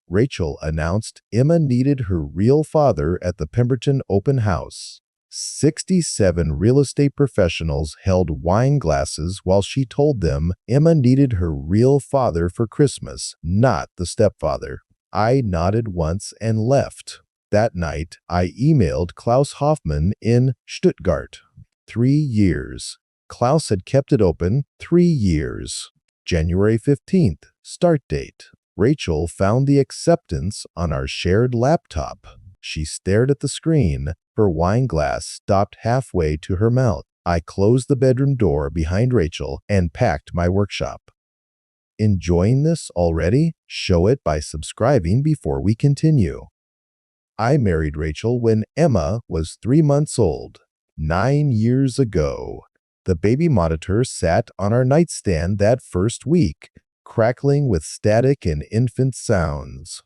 Rachel announced Emma needed her real father at the Pemberton open house. 67 real estate professionals held wine glasses while she told them Emma needed her real father for Christmas, not the stepfather. I nodded once and left. That night, I emailed Klaus Hoffmann in Stuttgart. 3 years. Klaus had kept it open 3 years. January 15th, start date. Rachel found the acceptance on our shared laptop. She stared at the screen. Her wine glass stopped halfway to her mouth. I closed the bedroom door behind Rachel and packed my workshop. Enjoying this already? Show it by subscribing before we continue. I married Rachel when Emma was 3 months old, 9 years ago. The baby monitor sat on our nightstand that first week, crackling with static and infant sounds.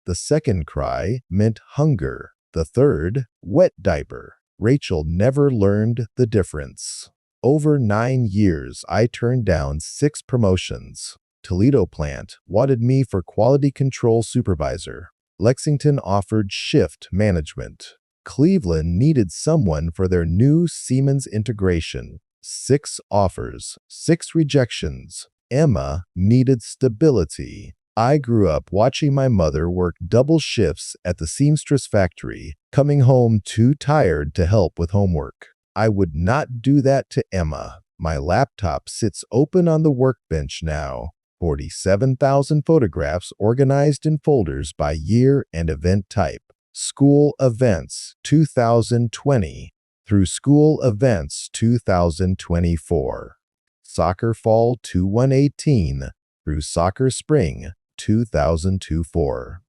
The second cry meant hunger. The third, wet diaper. Rachel never learned the difference. Over 9 years, I turned down 6 promotions. Toledo plant wanted me for quality control supervisor. Lexington offered shift management. Cleveland needed someone for their new Siemens integration. 6 offers, 6 rejections. Emma needed stability. I grew up watching my mother work double shifts at the seamstress factory, coming home too tired to help with homework. I would not do that to Emma. My laptop sits open on the workbench now. 47,000 photographs organized in folders by year and event type. School events 2020 through school events 2024. Soccer fall 2118 through soccer spring 2024.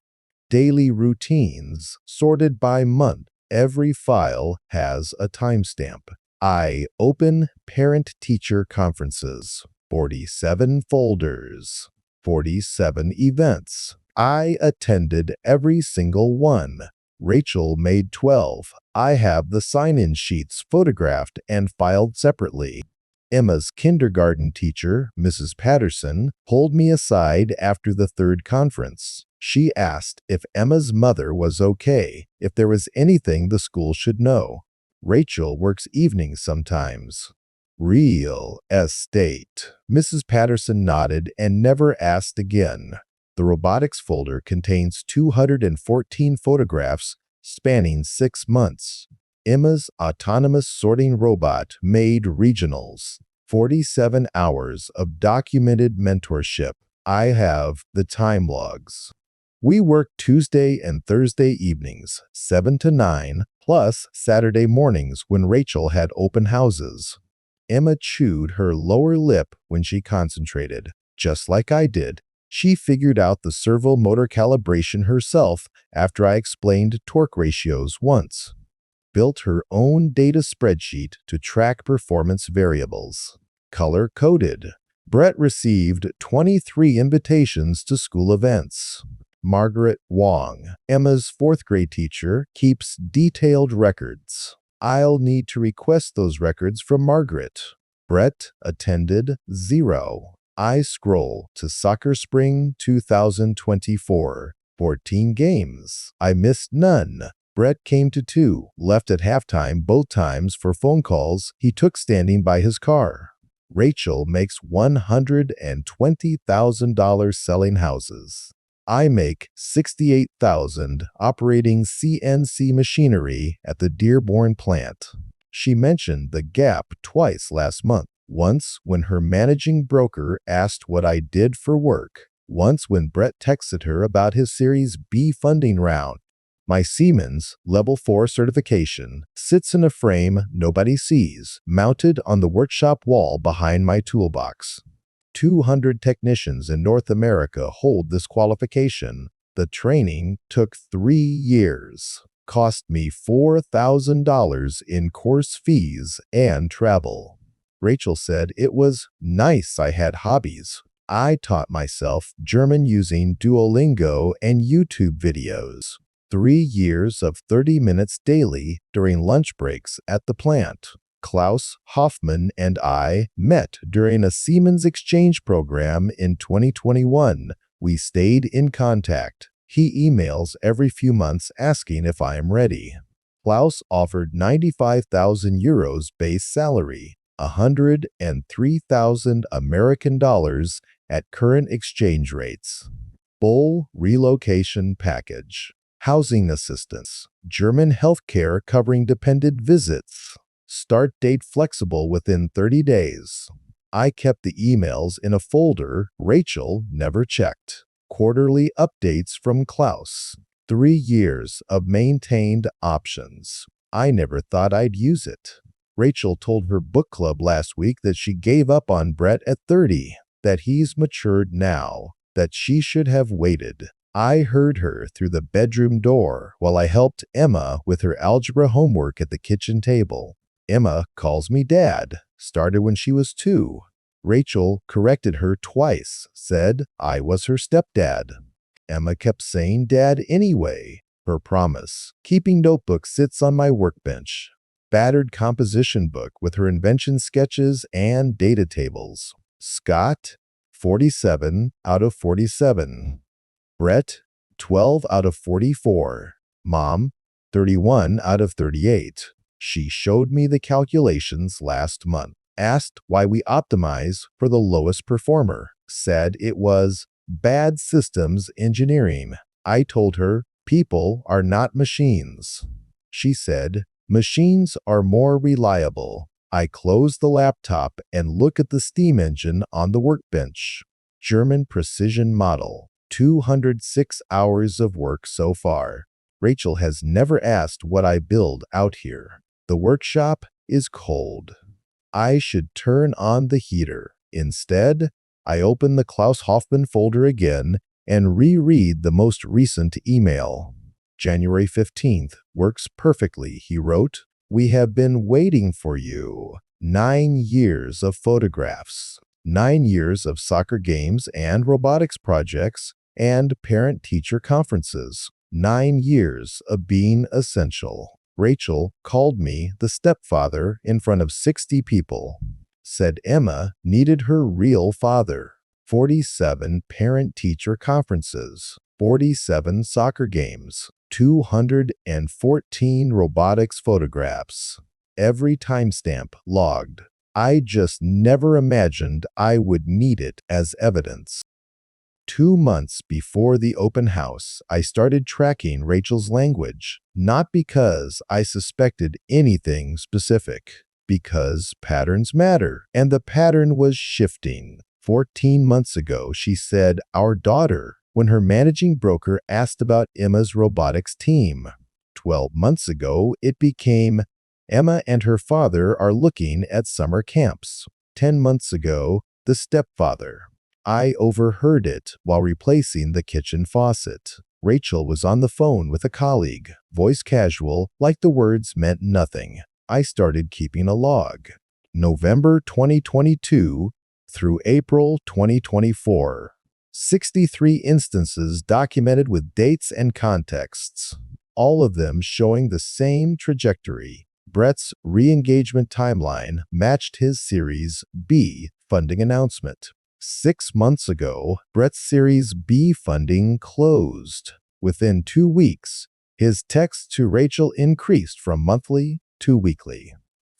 Daily routines sorted by month. Every file has a timestamp. I open parent-teacher conferences. 47 folders. 47 events. I attended every single one. Rachel made 12. I have the sign-in sheets photographed and filed separately. Emma's kindergarten teacher, Mrs. Patterson, pulled me aside after the 3rd conference. She asked if Emma's mother was okay, if there was anything the school should know. Rachel works evenings sometimes. Real estate. Mrs. Patterson nodded and never asked again. The robotics folder contains 214 photographs spanning 6 months. Emma's autonomous sorting robot made regionals. 47 hours of documented mentorship. I have the time logs. We worked Tuesday and Thursday evenings, 7 to 9, plus Saturday mornings when Rachel had open houses. Emma chewed her lower lip when she concentrated. Just like I did, she figured out the servo motor calibration herself after I explained torque ratios once. Built her own data spreadsheet to track performance variables. Color-coded. Brett received 23 invitations to school events. Margaret Wong, Emma's 4th grade teacher, keeps detailed records. I'll need to request those records from Margaret. Brett attended 0. I scroll to Soccer Spring 2024. 14 games. I missed none. Brett came to 2, left at halftime both times for phone calls he took standing by his car. Rachel makes $120,000 selling houses. I make $68,000 operating CNC machinery at the Dearborn plant. She mentioned the gap twice last month. Once when her managing broker asked what I did for work. Once when Brett texted her about his Series B funding round. My Siemens Level 4 certification sits in a frame nobody sees, mounted on the workshop wall behind my toolbox. 200 technicians in North America hold this qualification. The training took 3 years. Cost me $4,000 in course fees and travel. Rachel said it was nice I had hobbies. I taught myself German using Duolingo and YouTube videos. 3 years of 30 minutes daily during lunch breaks at the plant. Klaus Hoffmann and I met during a Siemens exchange program in 2021. We stayed in contact. He emails every few months asking if I am ready. Klaus offered 95,000 euros base salary, 103,000 American dollars at current exchange rates. Full relocation package. Housing assistance. German healthcare covering dependent visits. Start date flexible within 30 days. I kept the emails in a folder Rachel never checked. Quarterly updates from Klaus. 3 years of maintained options. I never thought I'd use it. Rachel told her book club last week that she gave up on Brett at 30, that he's matured now, that she should have waited. I heard her through the bedroom door while I helped Emma with her algebra homework at the kitchen table. Emma calls me Dad. Started when she was 2. Rachel corrected her twice, said I was her stepdad. Emma kept saying Dad anyway. Her promise. Keeping notebook sits on my workbench. Battered composition book with her invention sketches and data tables. Scott, 47 out of 47. Brett, 12 out of 44. Mom, 31 out of 38. She showed me the calculations last month. Asked why we optimize for the lowest performer. Said it was bad systems engineering. I told her people are not machines. She said machines are more reliable. I close the laptop and look at the steam engine on the workbench. German precision model. 206 hours of work so far. Rachel has never asked what I build out here. The workshop is cold. I should turn on the heater. Instead, I open the Klaus Hoffmann folder again and reread the most recent email. January 15th. Works perfectly, he wrote. We have been waiting for you. 9 years of photographs. 9 years of soccer games and robotics projects and parent-teacher conferences. 9 years of being essential. Rachel called me the stepfather in front of 60 people. Said Emma needed her real father. 47 parent-teacher conferences. 47 soccer games. 214 robotics photographs. Every timestamp logged. I just never imagined I would need it as evidence. 2 months before the open house, I started tracking Rachel's language, not because I suspected anything specific, because patterns matter, and the pattern was shifting. 14 months ago, she said, "our daughter," when her managing broker asked about Emma's robotics team. 12 months ago, it became, "Emma and her father are looking at summer camps." 10 months ago, the stepfather. I overheard it while replacing the kitchen faucet. Rachel was on the phone with a colleague, voice casual, like the words meant nothing. I started keeping a log. November 2022 through April 2024. 63 instances documented with dates and contexts, all of them showing the same trajectory. Brett's re-engagement timeline matched his Series B funding announcement. 6 months ago, Brett's Series B funding closed. Within 2 weeks, his texts to Rachel increased from monthly to weekly.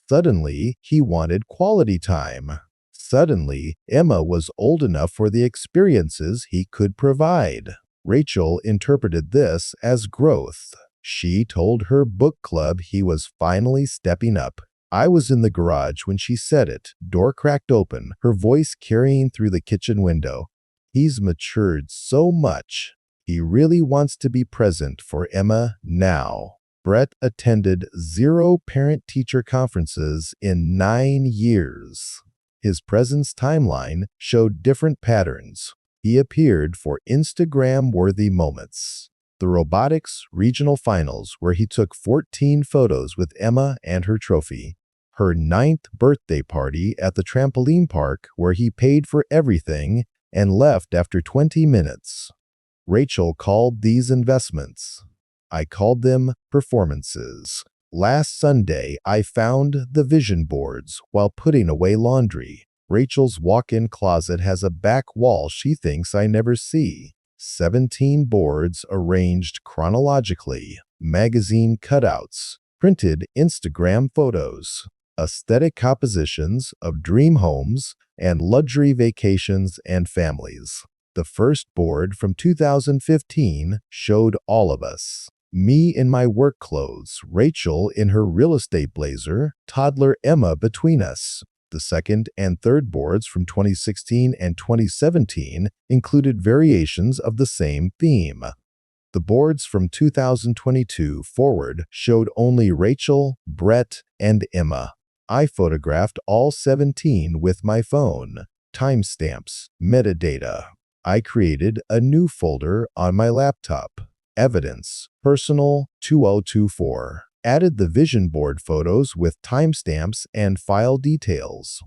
Suddenly, he wanted quality time. Suddenly, Emma was old enough for the experiences he could provide. Rachel interpreted this as growth. She told her book club he was finally stepping up. I was in the garage when she said it, door cracked open, her voice carrying through the kitchen window. He's matured so much. He really wants to be present for Emma now. Brett attended 0 parent-teacher conferences in 9 years. His presence timeline showed different patterns. He appeared for Instagram-worthy moments. The robotics regional finals, where he took 14 photos with Emma and her trophy. Her 9th birthday party at the trampoline park, where he paid for everything and left after 20 minutes. Rachel called these investments. I called them performances. Last Sunday, I found the vision boards while putting away laundry. Rachel's walk-in closet has a back wall she thinks I never see. 17 boards arranged chronologically, magazine cutouts, printed Instagram photos, aesthetic compositions of dream homes and luxury vacations and families. The first board from 2015 showed all of us. Me in my work clothes, Rachel in her real estate blazer, toddler Emma between us. The second and third boards from 2016 and 2017 included variations of the same theme. The boards from 2022 forward showed only Rachel, Brett, and Emma. I photographed all 17 with my phone. Timestamps, metadata. I created a new folder on my laptop. Evidence, Personal 2024. Added the vision board photos with timestamps and file details.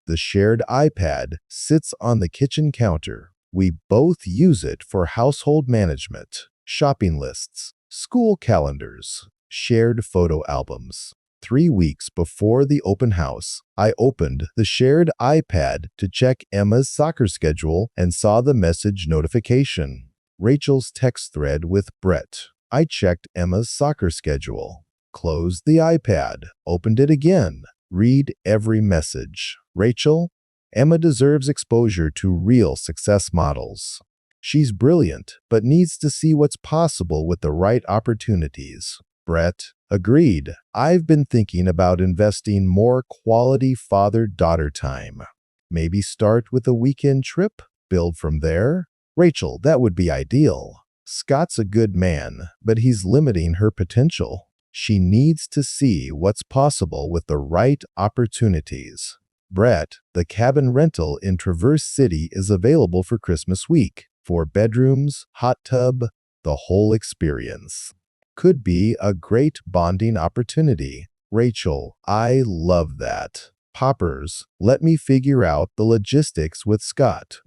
The shared iPad sits on the kitchen counter. We both use it for household management, shopping lists, school calendars, shared photo albums. 3 weeks before the open house, I opened the shared iPad to check Emma's soccer schedule and saw the message notification. Rachel's text thread with Brett. I checked Emma's soccer schedule. Closed the iPad, opened it again. Read every message. Rachel, Emma deserves exposure to real success models. She's brilliant, but needs to see what's possible with the right opportunities. Brett, agreed. I've been thinking about investing more quality father-daughter time. Maybe start with a weekend trip, build from there. Rachel, that would be ideal. Scott's a good man, but he's limiting her potential. She needs to see what's possible with the right opportunities. Brett, the cabin rental in Traverse City is available for Christmas week. 4 bedrooms, hot tub, the whole experience. Could be a great bonding opportunity. Rachel, I love that. Poppers, let me figure out the logistics with Scott.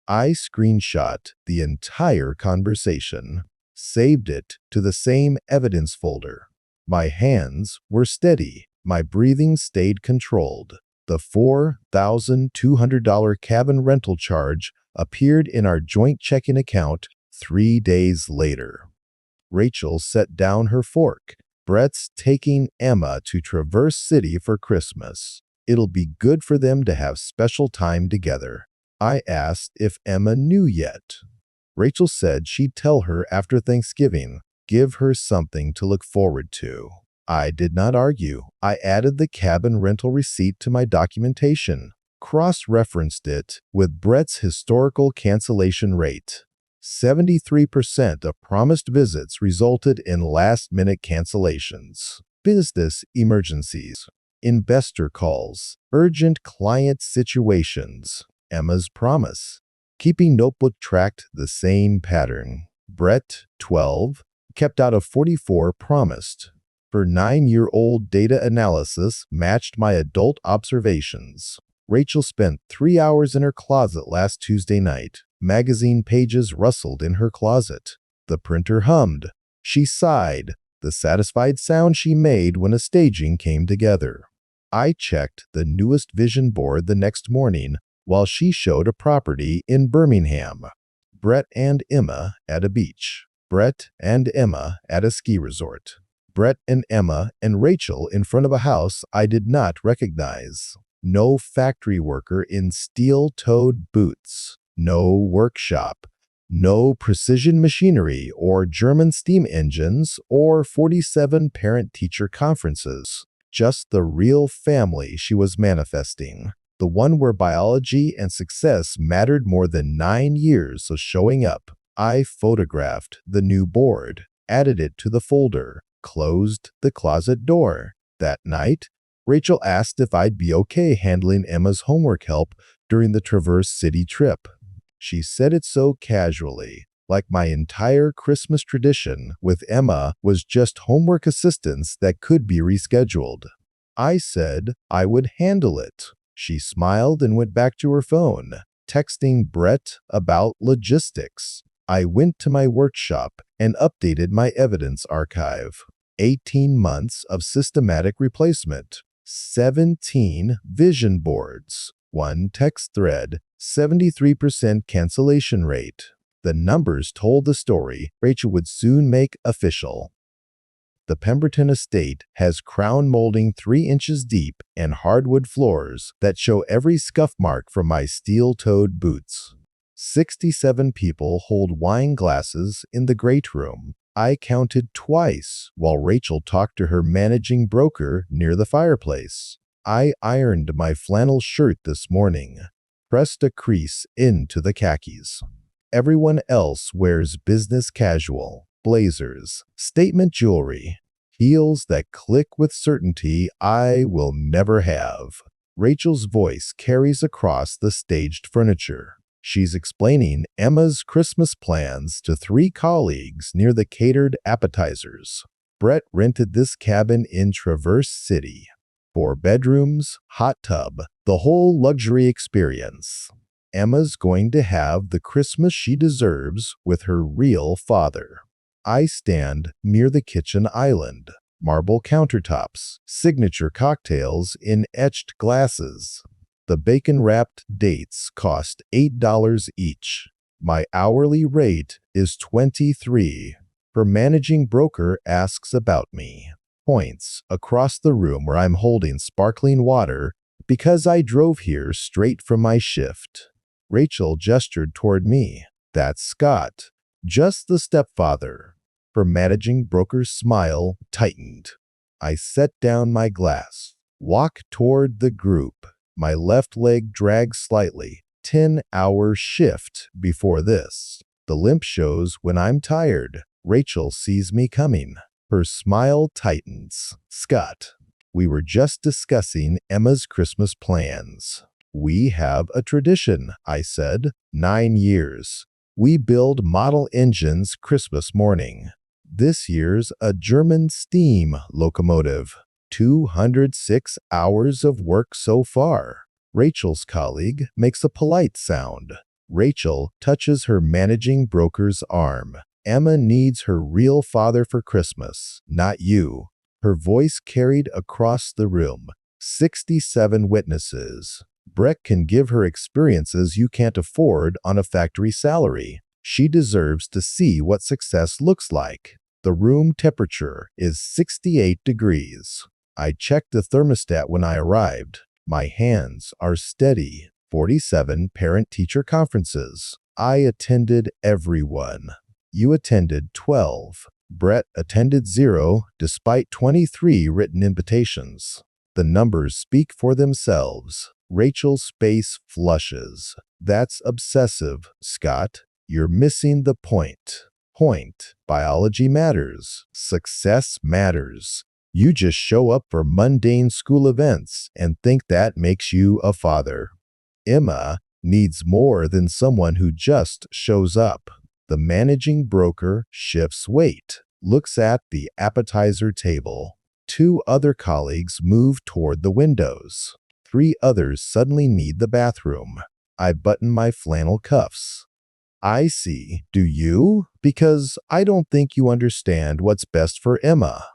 I screenshot the entire conversation, saved it to the same evidence folder. My hands were steady. My breathing stayed controlled. The $4,200 cabin rental charge appeared in our joint checking account 3 days later. Rachel set down her fork. Brett's taking Emma to Traverse City for Christmas. It'll be good for them to have special time together. I asked if Emma knew yet. Rachel said she'd tell her after Thanksgiving. Give her something to look forward to. I did not argue. I added the cabin rental receipt to my documentation, cross-referenced it with Brett's historical cancellation rate. 73% of promised visits resulted in last-minute cancellations. Business emergencies, investor calls, urgent client situations. Emma's promise. Keeping notebook tracked the same pattern. Brett, 12, kept out of 44 promised. Her 9-year-old data analysis matched my adult observations. Rachel spent 3 hours in her closet last Tuesday night. Magazine pages rustled in her closet. The printer hummed. She sighed, the satisfied sound she made when a staging came together. I checked the newest vision board the next morning while she showed a property in Birmingham. Brett and Emma at a beach. Brett and Emma at a ski resort. Brett and Emma and Rachel in front of a house I did not recognize. No factory worker in steel-toed boots. No workshop. No precision machinery or German steam engines or 47 parent-teacher conferences. Just the real family she was manifesting. The one where biology and success mattered more than 9 years of showing up. I photographed the new board, added it to the folder, closed the closet door. That night, Rachel asked if I'd be okay handling Emma's homework help during the Traverse City trip. She said it so casually, like my entire Christmas tradition with Emma was just homework assistance that could be rescheduled. I said I would handle it. She smiled and went back to her phone, texting Brett about logistics. I went to my workshop and updated my evidence archive. 18 months of systematic replacement. 17 vision boards. 1 text thread. 73% cancellation rate. The numbers told the story Rachel would soon make official. The Pemberton estate has crown molding 3 inches deep and hardwood floors that show every scuff mark from my steel-toed boots. 67 people hold wine glasses in the great room. I counted twice while Rachel talked to her managing broker near the fireplace. I ironed my flannel shirt this morning, pressed a crease into the khakis. Everyone else wears business casual, blazers, statement jewelry, heels that click with certainty I will never have. Rachel's voice carries across the staged furniture. She's explaining Emma's Christmas plans to 3 colleagues near the catered appetizers. Brett rented this cabin in Traverse City. 4 bedrooms, hot tub, the whole luxury experience. Emma's going to have the Christmas she deserves with her real father. I stand near the kitchen island. Marble countertops, signature cocktails in etched glasses. The bacon-wrapped dates cost $8 each. My hourly rate is $23. Her managing broker asks about me. Points across the room where I'm holding sparkling water because I drove here straight from my shift. Rachel gestured toward me. That's Scott, just the stepfather. Her managing broker's smile tightened. I set down my glass, walked toward the group. My left leg dragged slightly. 10-hour shift before this. The limp shows when I'm tired. Rachel sees me coming. Her smile tightens. Scott, we were just discussing Emma's Christmas plans. We have a tradition, I said. 9 years. We build model engines Christmas morning. This year's a German steam locomotive. 206 hours of work so far. Rachel's colleague makes a polite sound. Rachel touches her managing broker's arm. Emma needs her real father for Christmas, not you. Her voice carried across the room. 67 witnesses. Brett can give her experiences you can't afford on a factory salary. She deserves to see what success looks like. The room temperature is 68 degrees. I checked the thermostat when I arrived. My hands are steady. 47 parent-teacher conferences. I attended everyone. You attended 12. Brett attended 0 despite 23 written invitations. The numbers speak for themselves. Rachel's face flushes. That's obsessive, Scott. You're missing the point. Biology matters. Success matters. You just show up for mundane school events and think that makes you a father. Emma needs more than someone who just shows up. The managing broker shifts weight, looks at the appetizer table. 2 other colleagues move toward the windows. 3 others suddenly need the bathroom. I button my flannel cuffs. I see. Do you? Because I don't think you understand what's best for Emma.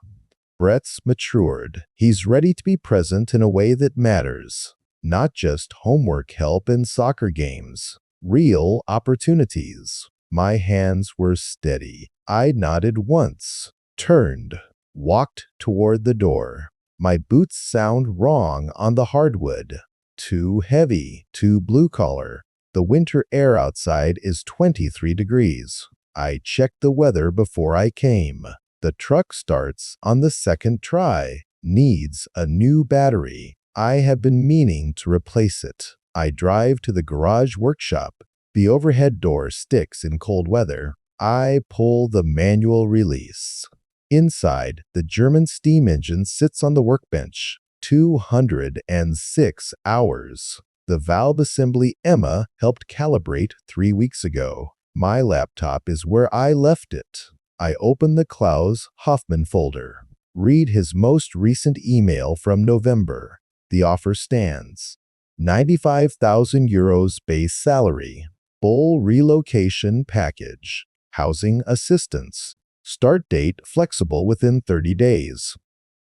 Brett's matured. He's ready to be present in a way that matters. Not just homework help and soccer games. Real opportunities. My hands were steady. I nodded once, turned, walked toward the door. My boots sound wrong on the hardwood. Too heavy, too blue-collar. The winter air outside is 23 degrees. I checked the weather before I came. The truck starts on the 2nd try. Needs a new battery. I have been meaning to replace it. I drive to the garage workshop. The overhead door sticks in cold weather. I pull the manual release. Inside, the German steam engine sits on the workbench. 206 hours. The valve assembly Emma helped calibrate 3 weeks ago. My laptop is where I left it. I open the Klaus Hoffman folder. Read his most recent email from November. The offer stands. 95,000 euros base salary. Full relocation package. Housing assistance. Start date flexible within 30 days.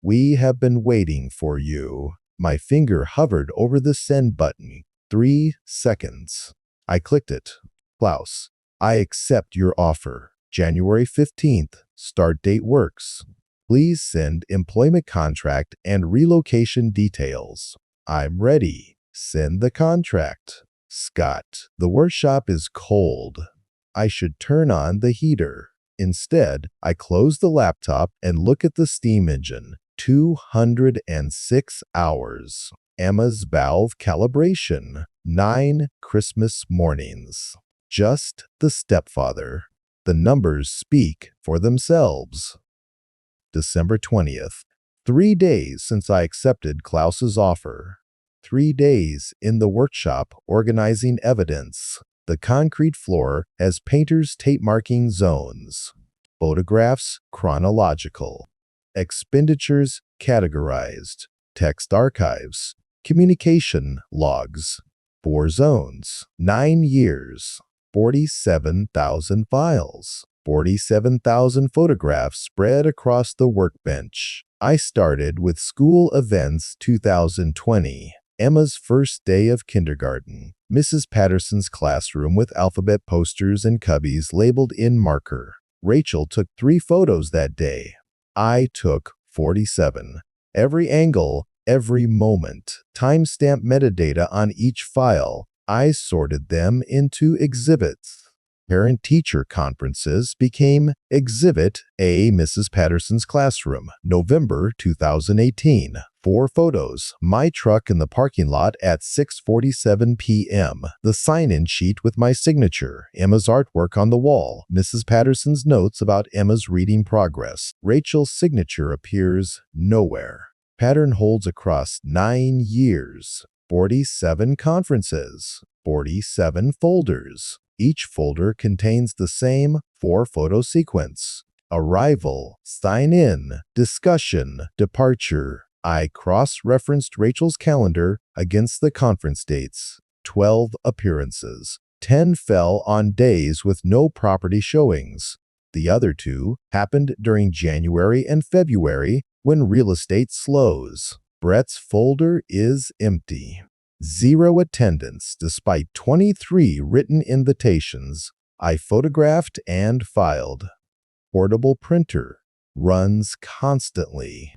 We have been waiting for you. My finger hovered over the send button. 3 seconds. I clicked it. Klaus, I accept your offer. January 15th. Start date works. Please send employment contract and relocation details. I'm ready. Send the contract. Scott, the workshop is cold. I should turn on the heater. Instead, I close the laptop and look at the steam engine. 206 hours. Emma's valve calibration. 9 Christmas mornings. Just the stepfather. The numbers speak for themselves. December 20th. 3 days since I accepted Klaus's offer. 3 days in the workshop organizing evidence. The concrete floor has painter's tape marking zones. Photographs chronological. Expenditures categorized. Text archives. Communication logs. 4 zones. 9 years. 47,000 files. 47,000 photographs spread across the workbench. I started with school events 2020. Emma's first day of kindergarten. Mrs. Patterson's classroom with alphabet posters and cubbies labeled in marker. Rachel took 3 photos that day. I took 47. Every angle, every moment. Timestamp metadata on each file. I sorted them into exhibits. Parent-teacher conferences became Exhibit A. Mrs. Patterson's classroom, November 2018. 4 photos. My truck in the parking lot at 6:47 p.m. The sign-in sheet with my signature. Emma's artwork on the wall. Mrs. Patterson's notes about Emma's reading progress. Rachel's signature appears nowhere. Pattern holds across 9 years. 47 conferences. 47 folders. Each folder contains the same 4-photo sequence. Arrival, sign in, discussion, departure. I cross-referenced Rachel's calendar against the conference dates. 12 appearances. 10 fell on days with no property showings. The other 2 happened during January and February when real estate slows. Brett's folder is empty. 0 attendance despite 23 written invitations. I photographed and filed. Portable printer. Runs constantly.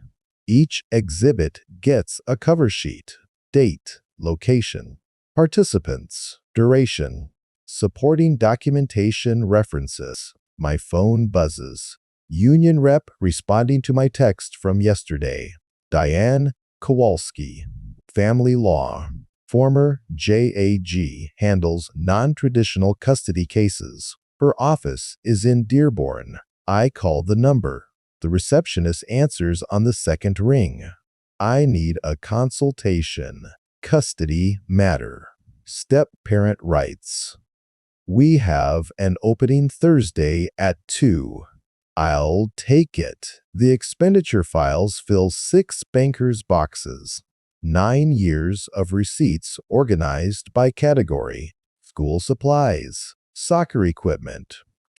Each exhibit gets a cover sheet. Date, location, participants, duration, supporting documentation references. My phone buzzes. Union rep responding to my text from yesterday. Diane Kowalski. Family law. Former JAG handles non-traditional custody cases. Her office is in Dearborn. I call the number. The receptionist answers on the second ring. I need a consultation. Custody matter. Step-parent rights. We have an opening Thursday at 2. I'll take it. The expenditure files fill 6 bankers' boxes. 9 years of receipts organized by category. School supplies, soccer equipment,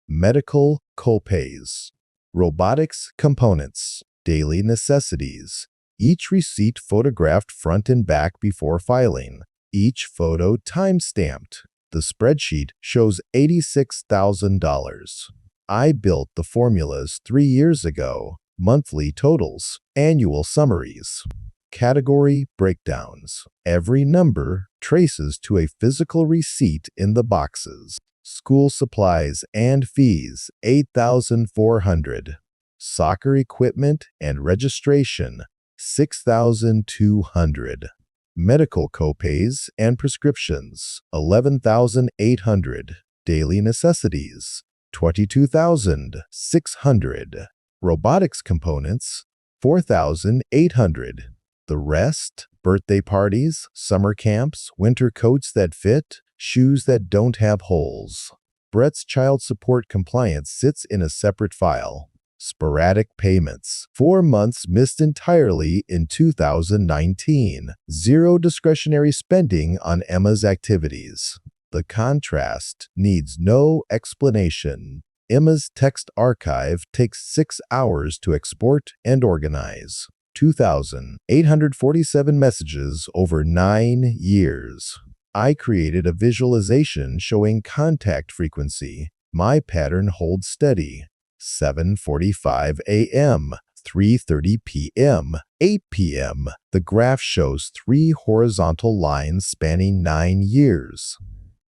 medical copays, robotics components, daily necessities. Each receipt photographed front and back before filing. Each photo time-stamped. The spreadsheet shows $86,000. I built the formulas 3 years ago. Monthly totals, annual summaries. Category breakdowns. Every number traces to a physical receipt in the boxes. School supplies and fees, $8,400. Soccer equipment and registration, $6,200. Medical copays and prescriptions, $11,800. Daily necessities, $22,600. Robotics components, $4,800. The rest, birthday parties, summer camps, winter coats that fit, shoes that don't have holes. Brett's child support compliance sits in a separate file. Sporadic payments. 4 months missed entirely in 2019. 0 discretionary spending on Emma's activities. The contrast needs no explanation. Emma's text archive takes 6 hours to export and organize. 2,847 messages over 9 years. I created a visualization showing contact frequency, My pattern holds steady. 7:45 a.m., 3:30 p.m., 8 p.m. The graph shows 3 horizontal lines spanning 9 years.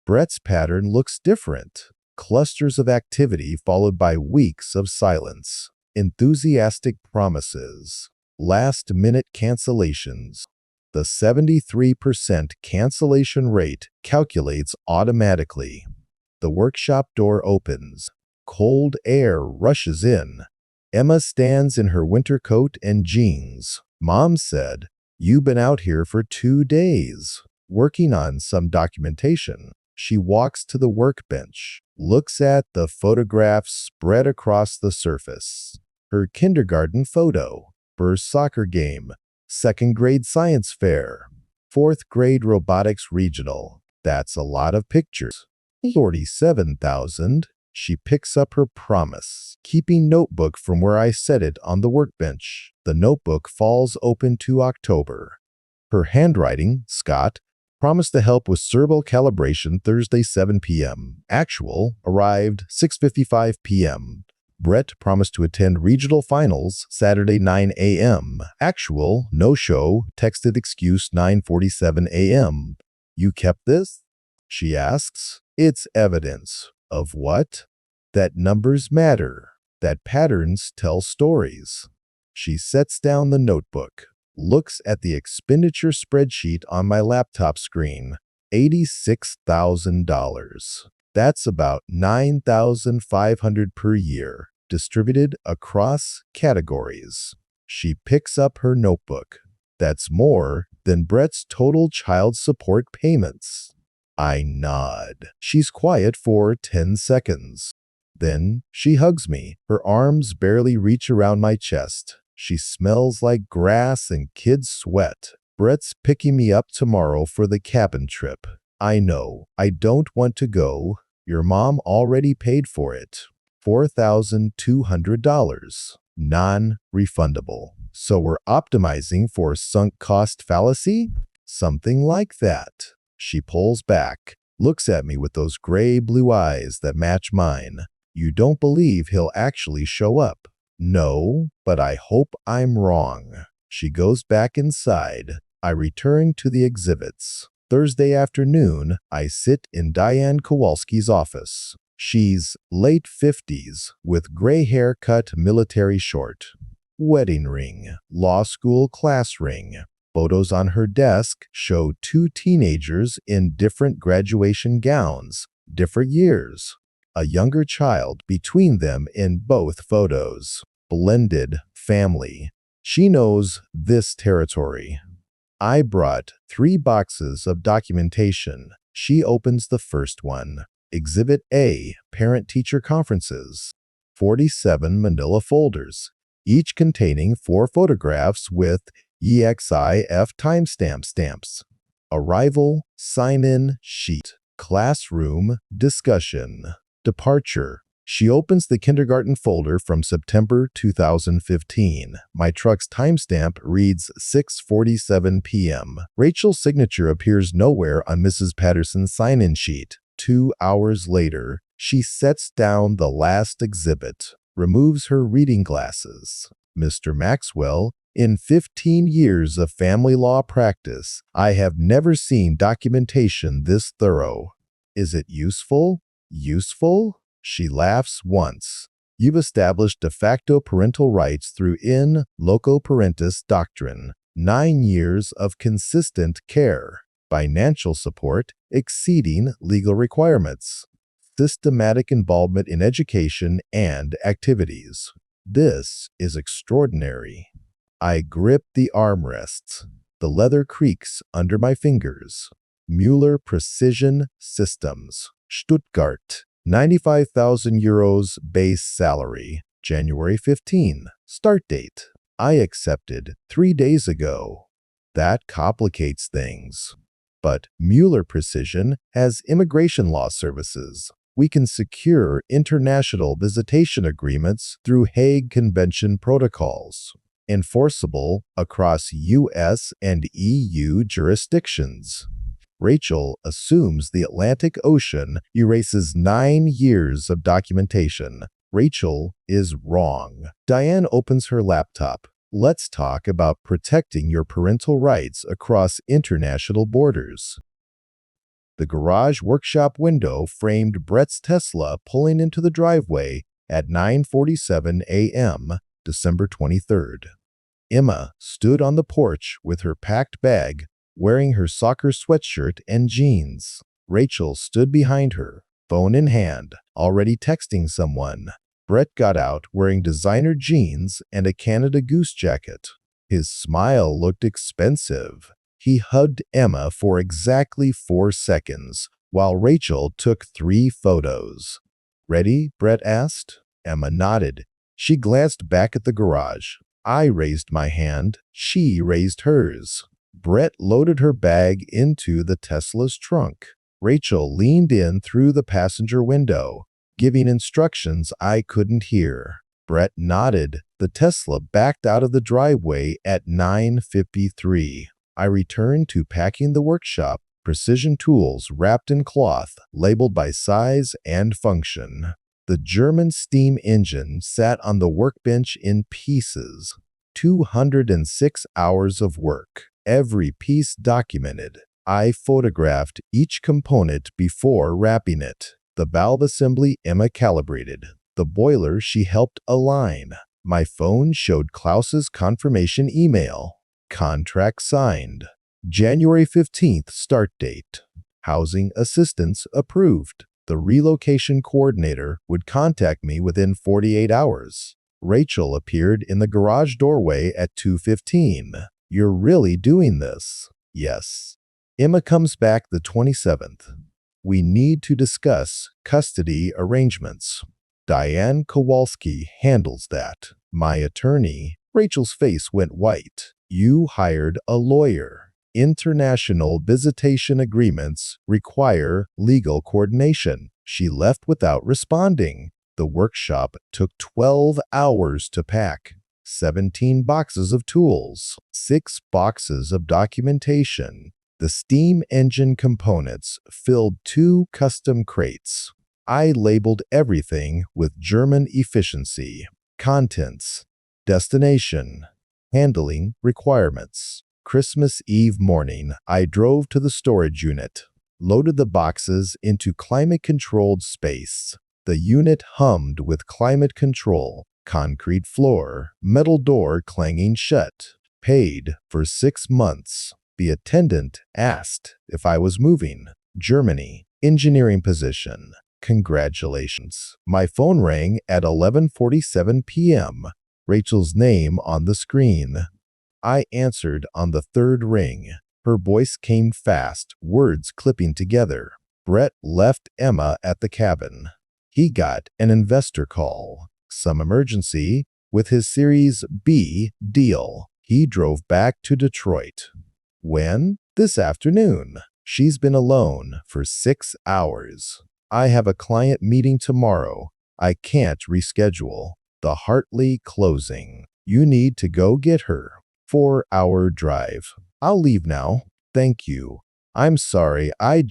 Brett's pattern looks different. Clusters of activity followed by weeks of silence. Enthusiastic promises. Last-minute cancellations. The 73% cancellation rate calculates automatically. The workshop door opens. Cold air rushes in. Emma stands in her winter coat and jeans. Mom said, "You've been out here for 2 days, working on some documentation." She walks to the workbench, looks at the photographs spread across the surface. Her kindergarten photo, first soccer game, 2nd grade science fair, 4th grade robotics regional. That's a lot of pictures. 47,000. She picks up her promise, keeping notebook from where I set it on the workbench. The notebook falls open to October. Her handwriting, Scott, promised to help with cerebral calibration Thursday 7 p.m. Actual arrived 6:55 p.m. Brett promised to attend regional finals Saturday 9 a.m. Actual, no show, texted excuse 9:47 a.m. You kept this? She asks. It's evidence. Of what? That numbers matter. That patterns tell stories. She sets down the notebook, looks at the expenditure spreadsheet on my laptop screen. $86,000. That's about $9,500 per year, distributed across categories. She picks up her notebook. That's more than Brett's total child support payments. I nod. She's quiet for 10 seconds. Then she hugs me. Her arms barely reach around my chest. She smells like grass and kids' sweat. Brett's picking me up tomorrow for the cabin trip. I know. I don't want to go. Your mom already paid for it. $4,200. Non-refundable. So we're optimizing for sunk cost fallacy? Something like that. She pulls back, looks at me with those gray-blue eyes that match mine. You don't believe he'll actually show up? No, but I hope I'm wrong. She goes back inside. I return to the exhibits. Thursday afternoon, I sit in Diane Kowalski's office. She's late 50s, with gray hair cut military short. Wedding ring, law school class ring. Photos on her desk show 2 teenagers in different graduation gowns, different years. A younger child between them in both photos. Blended family. She knows this territory. I brought 3 boxes of documentation. She opens the first one. Exhibit A, Parent-Teacher Conferences. 47 manila folders, each containing 4 photographs with EXIF timestamp stamps. Arrival, sign-in sheet. Classroom, discussion. Departure. She opens the kindergarten folder from September 2015. My truck's timestamp reads 6:47 p.m. Rachel's signature appears nowhere on Mrs. Patterson's sign-in sheet. 2 hours later, she sets down the last exhibit, removes her reading glasses. Mr. Maxwell, in 15 years of family law practice, I have never seen documentation this thorough. Is it useful? Useful? She laughs once. You've established de facto parental rights through in loco parentis doctrine. 9 years of consistent care. Financial support exceeding legal requirements. Systematic involvement in education and activities. This is extraordinary. I grip the armrests. The leather creaks under my fingers. Mueller Precision Systems. Stuttgart. 95,000 euros base salary. January 15. Start date. I accepted 3 days ago. That complicates things. But Mueller Precision has immigration law services. We can secure international visitation agreements through Hague Convention protocols, enforceable across U.S. and EU jurisdictions. Rachel assumes the Atlantic Ocean erases 9 years of documentation. Rachel is wrong. Diane opens her laptop. Let's talk about protecting your parental rights across international borders. The garage workshop window framed Brett's Tesla pulling into the driveway at 9:47 a.m., December 23rd. Emma stood on the porch with her packed bag, wearing her soccer sweatshirt and jeans. Rachel stood behind her, phone in hand, already texting someone. Brett got out wearing designer jeans and a Canada Goose jacket. His smile looked expensive. He hugged Emma for exactly 4 seconds, while Rachel took 3 photos. "Ready?" Brett asked. Emma nodded. She glanced back at the garage. I raised my hand. She raised hers. Brett loaded her bag into the Tesla's trunk. Rachel leaned in through the passenger window, giving instructions I couldn't hear. Brett nodded. The Tesla backed out of the driveway at 9:53. I returned to packing the workshop, precision tools wrapped in cloth, labeled by size and function. The German steam engine sat on the workbench in pieces. 206 hours of work, every piece documented. I photographed each component before wrapping it. The valve assembly Emma calibrated. The boiler she helped align. My phone showed Klaus's confirmation email. Contract signed. January 15th start date. Housing assistance approved. The relocation coordinator would contact me within 48 hours. Rachel appeared in the garage doorway at 2:15. "You're really doing this?" "Yes." Emma comes back the 27th. "We need to discuss custody arrangements. Diane Kowalski handles that. My attorney." Rachel's face went white. "You hired a lawyer. International visitation agreements require legal coordination." She left without responding. The workshop took 12 hours to pack. 17 boxes of tools, 6 boxes of documentation. The steam engine components filled 2 custom crates. I labeled everything with German efficiency. Contents. Destination. Handling requirements. Christmas Eve morning, I drove to the storage unit, loaded the boxes into climate-controlled space. The unit hummed with climate control, concrete floor, metal door clanging shut. Paid for 6 months. The attendant asked if I was moving. Germany. Engineering position. Congratulations. My phone rang at 11:47 p.m. Rachel's name on the screen. I answered on the 3rd ring. Her voice came fast, words clipping together. Brett left Emma at the cabin. He got an investor call. Some emergency with his Series B deal. He drove back to Detroit. When? This afternoon. She's been alone for 6 hours. I have a client meeting tomorrow. I can't reschedule. The Hartley closing. You need to go get her. 4-hour drive. I'll leave now. Thank you. I'm sorry, I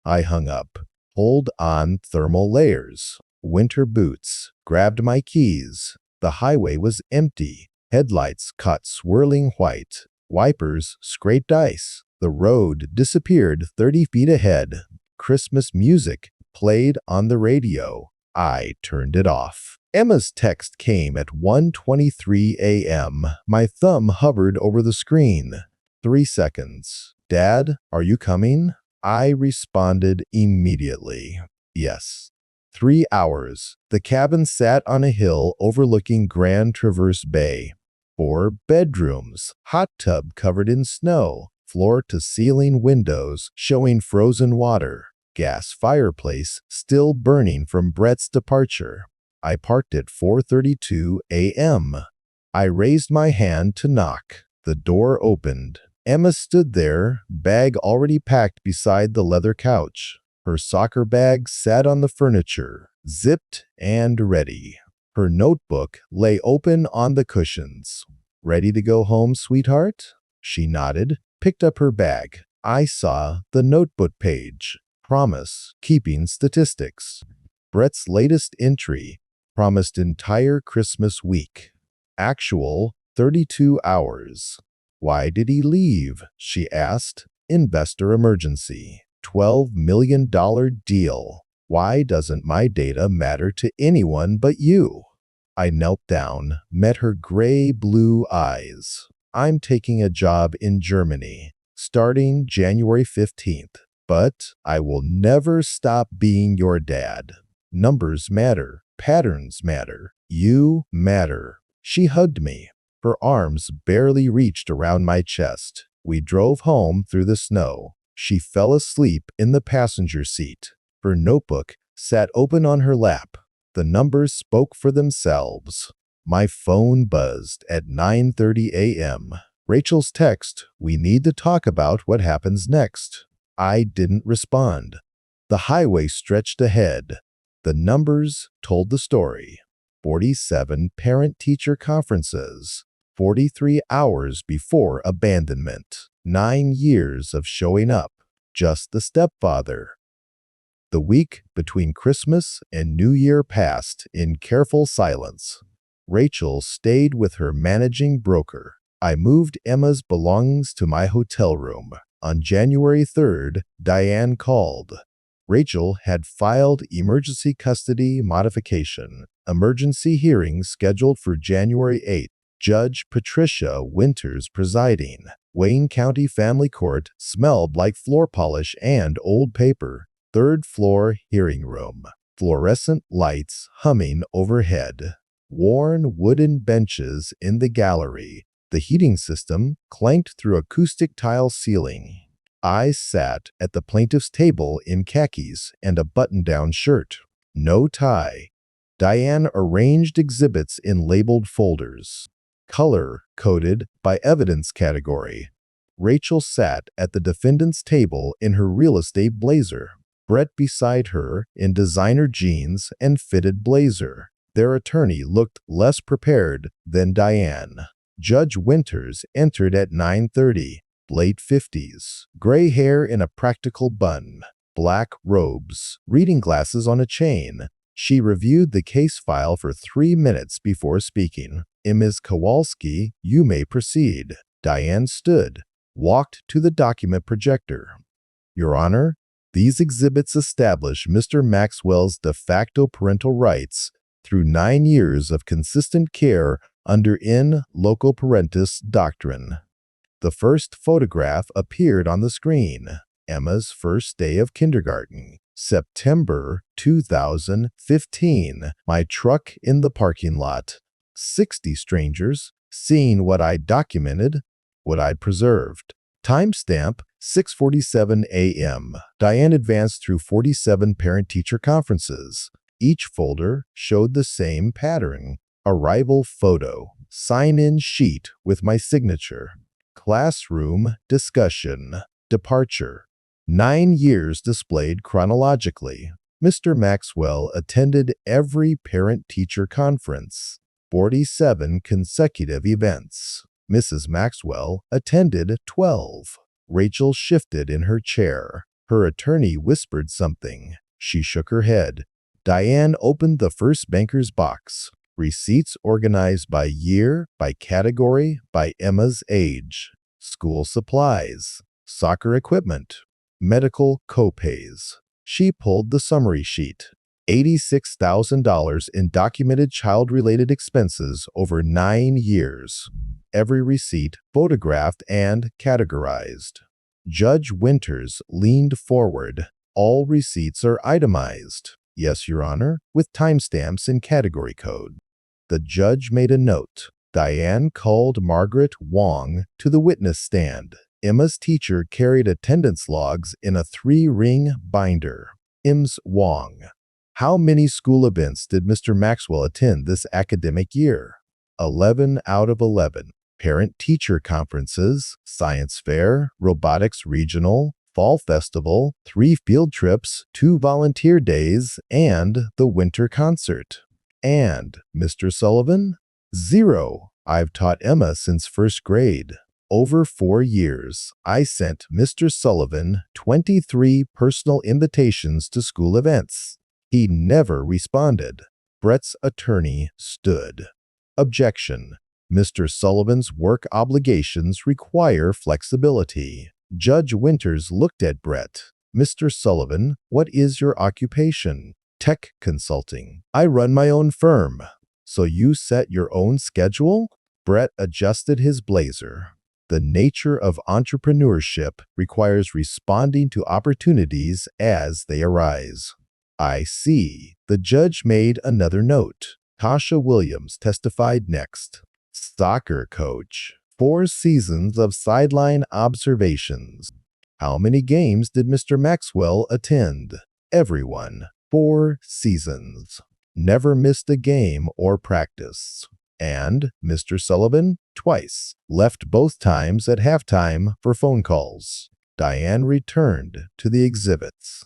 hung up. Hold on thermal layers. Winter boots. Grabbed my keys. The highway was empty. Headlights caught swirling white. Wipers scraped ice. The road disappeared 30 feet ahead. Christmas music played on the radio. I turned it off. Emma's text came at 1:23 a.m. My thumb hovered over the screen. 3 seconds. "Dad, are you coming?" I responded immediately. Yes. 3 hours. The cabin sat on a hill overlooking Grand Traverse Bay. 4 bedrooms. Hot tub covered in snow. Floor-to-ceiling windows showing frozen water. Gas fireplace still burning from Brett's departure. I parked at 4:32 a.m. I raised my hand to knock. The door opened. Emma stood there, bag already packed beside the leather couch. Her soccer bag sat on the furniture, zipped and ready. Her notebook lay open on the cushions. "Ready to go home, sweetheart?" She nodded, picked up her bag. I saw the notebook page. Promise, keeping statistics. Brett's latest entry promised entire Christmas week. Actual 32 hours. Why did he leave? She asked. Investor emergency. $12 million deal. Why doesn't my data matter to anyone but you? I knelt down, met her gray-blue eyes. I'm taking a job in Germany, starting January 15th. But I will never stop being your dad. Numbers matter. Patterns matter. You matter. She hugged me. Her arms barely reached around my chest. We drove home through the snow. She fell asleep in the passenger seat. Her notebook sat open on her lap. The numbers spoke for themselves. My phone buzzed at 9:30 a.m. Rachel's text, "We need to talk about what happens next." I didn't respond. The highway stretched ahead. The numbers told the story. 47 parent-teacher conferences. 43 hours before abandonment. 9 years of showing up. Just the stepfather. The week between Christmas and New Year passed in careful silence. Rachel stayed with her managing broker. I moved Emma's belongings to my hotel room. On January 3rd, Diane called. Rachel had filed emergency custody modification. Emergency hearing scheduled for January 8th. Judge Patricia Winters presiding. Wayne County Family Court smelled like floor polish and old paper. Third floor hearing room. Fluorescent lights humming overhead. Worn wooden benches in the gallery. The heating system clanked through acoustic tile ceiling. I sat at the plaintiff's table in khakis and a button-down shirt. No tie. Diane arranged exhibits in labeled folders. Color-coded by evidence category. Rachel sat at the defendant's table in her real estate blazer. Brett beside her in designer jeans and fitted blazer. Their attorney looked less prepared than Diane. Judge Winters entered at 9:30, late 50s, gray hair in a practical bun, black robes, reading glasses on a chain. She reviewed the case file for 3 minutes before speaking. Ms. Kowalski, you may proceed. Diane stood, walked to the document projector. Your Honor, these exhibits establish Mr. Maxwell's de facto parental rights through 9 years of consistent care under in loco parentis doctrine. The first photograph appeared on the screen. Emma's first day of kindergarten. September 2015. My truck in the parking lot. 60 strangers seeing what I documented, what I'd preserved. Timestamp 6:47 a.m. Diane advanced through 47 parent-teacher conferences. Each folder showed the same pattern. Arrival photo. Sign-in sheet with my signature. Classroom discussion. Departure. 9 years displayed chronologically. Mr. Maxwell attended every parent-teacher conference. 47 consecutive events. Mrs. Maxwell attended 12. Rachel shifted in her chair. Her attorney whispered something. She shook her head. Diane opened the first banker's box. Receipts organized by year, by category, by Emma's age. School supplies. Soccer equipment. Medical copays. She pulled the summary sheet. $86,000 in documented child-related expenses over 9 years. Every receipt photographed and categorized. Judge Winters leaned forward. All receipts are itemized. Yes, Your Honor, with timestamps and category code. The judge made a note. Diane called Margaret Wong to the witness stand. Emma's teacher carried attendance logs in a 3-ring binder. Ms. Wong. How many school events did Mr. Maxwell attend this academic year? 11 out of 11. Parent-teacher conferences, science fair, robotics regional, fall festival, 3 field trips, 2 volunteer days, and the winter concert. And Mr. Sullivan? 0. I've taught Emma since 1st grade. Over 4 years, I sent Mr. Sullivan 23 personal invitations to school events. He never responded. Brett's attorney stood. Objection. Mr. Sullivan's work obligations require flexibility. Judge Winters looked at Brett. Mr. Sullivan, what is your occupation? Tech consulting. I run my own firm. So you set your own schedule? Brett adjusted his blazer. The nature of entrepreneurship requires responding to opportunities as they arise. I see. The judge made another note. Tasha Williams testified next. Soccer coach. 4 seasons of sideline observations. How many games did Mr. Maxwell attend? Everyone. 4 seasons. Never missed a game or practice. And Mr. Sullivan, twice. Left both times at halftime for phone calls. Diane returned to the exhibits.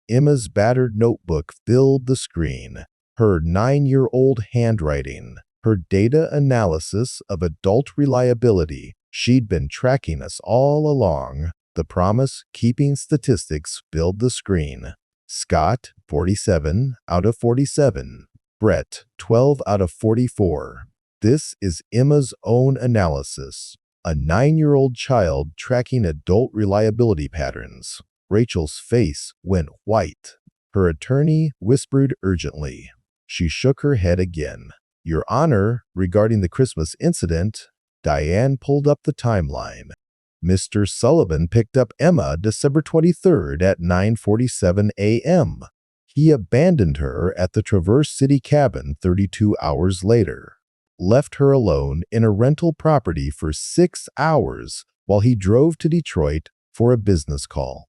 Emma's battered notebook filled the screen. Her 9-year-old handwriting. Her data analysis of adult reliability. She'd been tracking us all along. The promise-keeping statistics filled the screen. Scott, 47 out of 47. Brett, 12 out of 44. This is Emma's own analysis. A 9-year-old child tracking adult reliability patterns. Rachel's face went white. Her attorney whispered urgently. She shook her head again. Your Honor, regarding the Christmas incident, Diane pulled up the timeline. Mr. Sullivan picked up Emma December 23rd at 9:47 a.m. He abandoned her at the Traverse City cabin 32 hours later. Left her alone in a rental property for 6 hours while he drove to Detroit for a business call.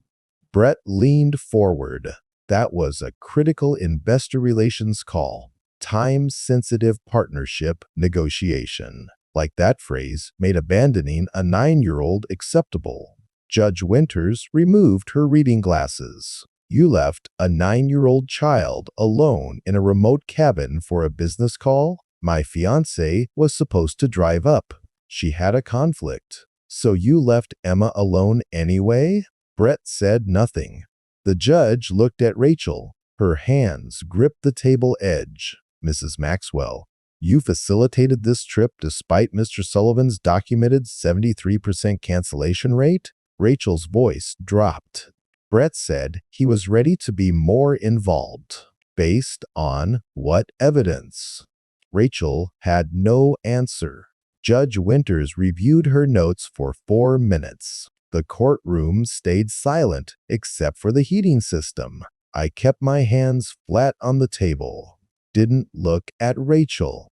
Brett leaned forward. That was a critical investor relations call. Time-sensitive partnership negotiation. Like that phrase made abandoning a 9-year-old acceptable. Judge Winters removed her reading glasses. You left a 9-year-old child alone in a remote cabin for a business call? My fiancée was supposed to drive up. She had a conflict. So you left Emma alone anyway? Brett said nothing. The judge looked at Rachel. Her hands gripped the table edge. Mrs. Maxwell, you facilitated this trip despite Mr. Sullivan's documented 73% cancellation rate? Rachel's voice dropped. Brett said he was ready to be more involved. Based on what evidence? Rachel had no answer. Judge Winters reviewed her notes for 4 minutes. The courtroom stayed silent except for the heating system. I kept my hands flat on the table. Didn't look at Rachel.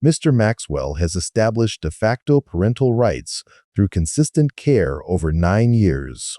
Mr. Maxwell has established de facto parental rights through consistent care over 9 years.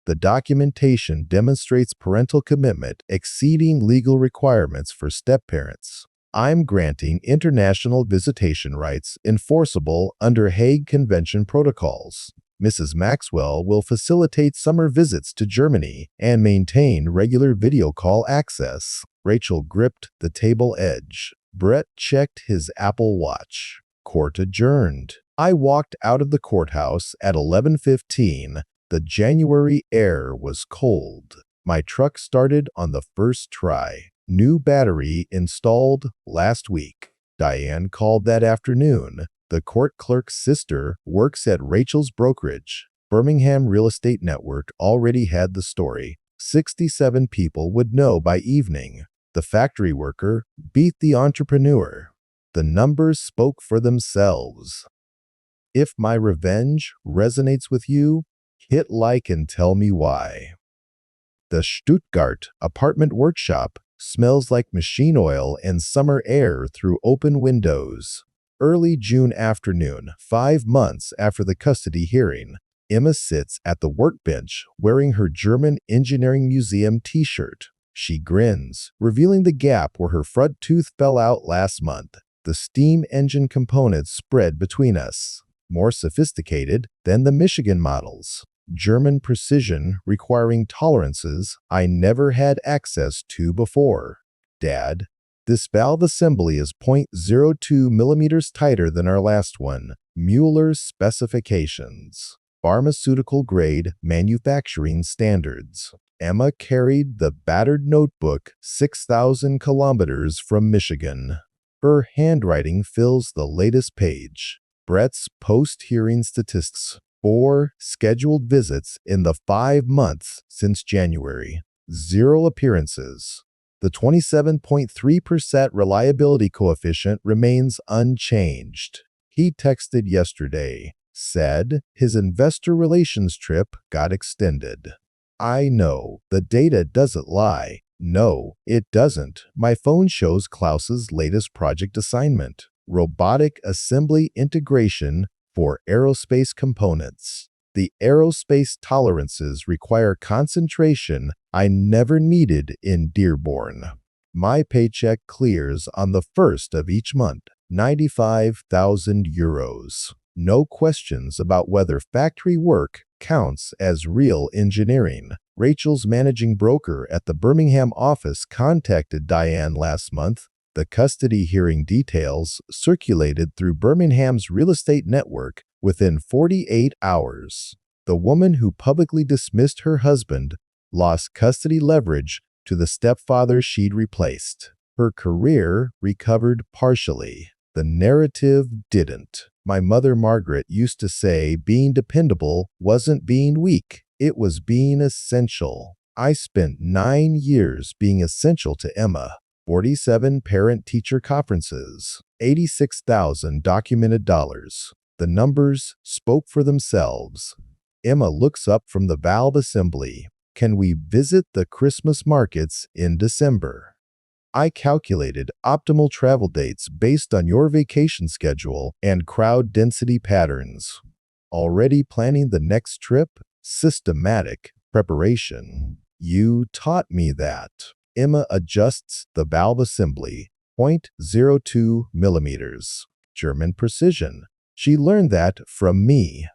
The documentation demonstrates parental commitment exceeding legal requirements for step-parents. I'm granting international visitation rights enforceable under Hague Convention protocols. Mrs. Maxwell will facilitate summer visits to Germany and maintain regular video call access. Rachel gripped the table edge. Brett checked his Apple Watch. Court adjourned. I walked out of the courthouse at 11:15. The January air was cold. My truck started on the first try. New battery installed last week. Diane called that afternoon. The court clerk's sister works at Rachel's brokerage. Birmingham Real Estate Network already had the story. 67 people would know by evening. The factory worker beat the entrepreneur. The numbers spoke for themselves. If my revenge resonates with you, hit like and tell me why. The Stuttgart apartment workshop smells like machine oil and summer air through open windows. Early June afternoon, 5 months after the custody hearing, Emma sits at the workbench wearing her German Engineering Museum t-shirt. She grins, revealing the gap where her front tooth fell out last month. The steam engine components spread between us, more sophisticated than the Michigan models. German precision requiring tolerances I never had access to before. Dad, This valve assembly is 0.02 millimeters tighter than our last one. Mueller's specifications. Pharmaceutical-grade manufacturing standards. Emma carried the battered notebook 6,000 kilometers from Michigan. Her handwriting fills the latest page. Brett's post-hearing statistics. 4 scheduled visits in the 5 months since January. 0 appearances. The 27.3% reliability coefficient remains unchanged. He texted yesterday, said his investor relations trip got extended. I know, the data doesn't lie. No, it doesn't. My phone shows Klaus's latest project assignment. Robotic assembly integration for aerospace components. The aerospace tolerances require concentration I never needed in Dearborn. My paycheck clears on the 1st of each month. 95,000 euros. No questions about whether factory work counts as real engineering. Rachel's managing broker at the Birmingham office contacted Diane last month. The custody hearing details circulated through Birmingham's real estate network within 48 hours. The woman who publicly dismissed her husband lost custody leverage to the stepfather she'd replaced. Her career recovered partially. The narrative didn't. My mother Margaret used to say being dependable wasn't being weak, it was being essential. I spent 9 years being essential to Emma. 47 parent-teacher conferences, 86,000 documented dollars. The numbers spoke for themselves. Emma looks up from the valve assembly. Can we visit the Christmas markets in December? I calculated optimal travel dates based on your vacation schedule and crowd density patterns. Already planning the next trip? Systematic preparation. You taught me that. Emma adjusts the valve assembly, 0.02 millimeters. German precision. She learned that from me.